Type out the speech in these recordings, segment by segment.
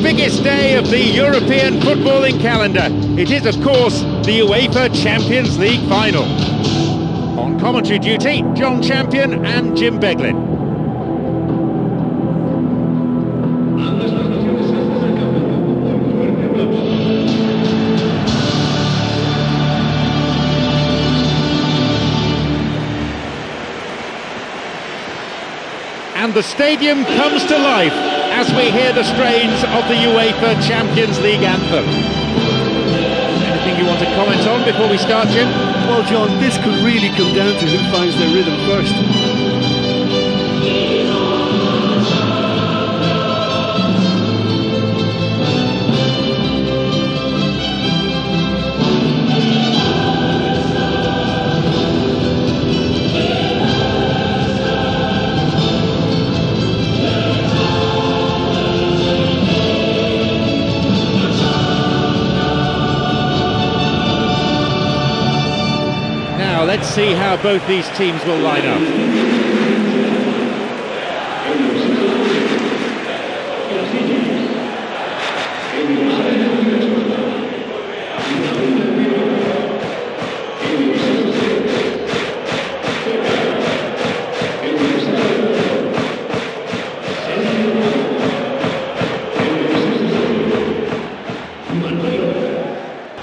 biggest day of the European footballing calendar. It is, of course, the UEFA Champions League final. On commentary duty, John Champion and Jim Beglin. And the stadium comes to life as we hear the strains of the UEFA Champions League anthem. Anything you want to comment on before we start, Jim? Well, John, this could really come down to who finds their rhythm first. Let's see how both these teams will line up.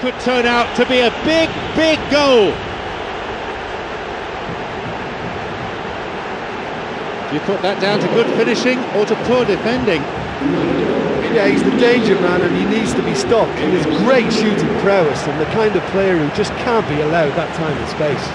Could turn out to be a big, big goal. You put that down to good finishing or to poor defending? Yeah, he's the danger man and he needs to be stopped. He has great shooting prowess and the kind of player who just can't be allowed that time and space.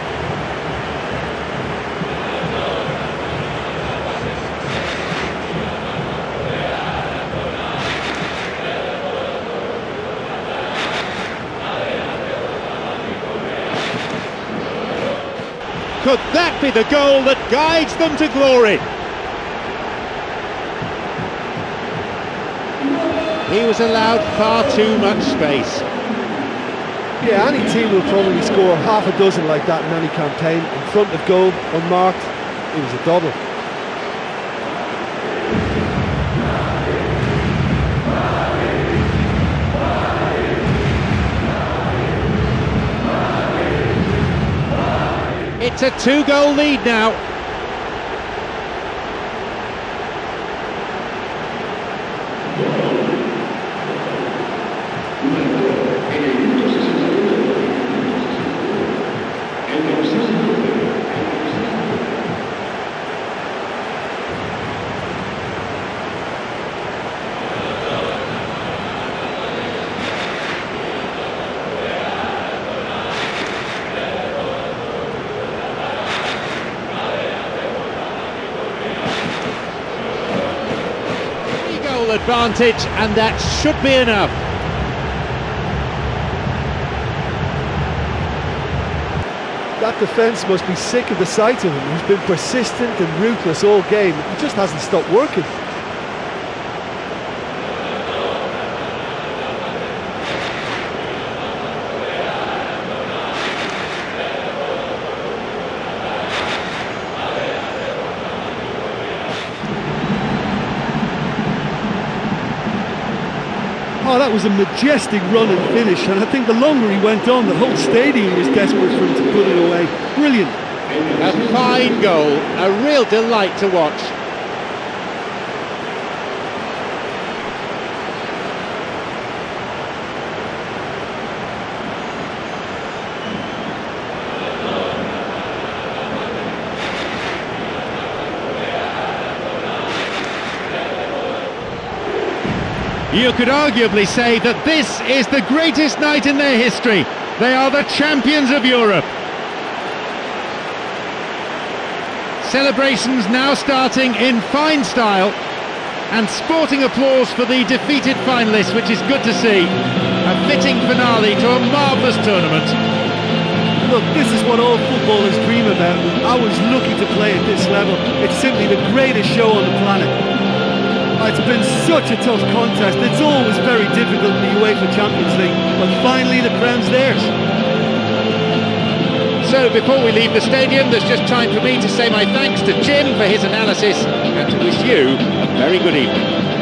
Could that be the goal that guides them to glory? He was allowed far too much space. Yeah, any team will probably score half a dozen like that in any campaign. In front of goal, unmarked, it was a double. It's a two-goal lead now. Advantage, and that should be enough. That defence must be sick of the sight of him. He's been persistent and ruthless all game. He just hasn't stopped working. Oh, that was a majestic run and finish, and I think the longer he went on, the whole stadium was desperate for him to put it away. Brilliant. A fine goal, a real delight to watch. You could arguably say that this is the greatest night in their history. They are the champions of Europe. Celebrations now starting in fine style, and sporting applause for the defeated finalists, which is good to see. A fitting finale to a marvellous tournament. Look, this is what all footballers dream about. I was lucky to play at this level. It's simply the greatest show on the planet. It's been such a tough contest. It's always very difficult in the UEFA Champions League, but finally the crown's theirs. So before we leave the stadium, there's just time for me to say my thanks to Jim for his analysis and to wish you a very good evening.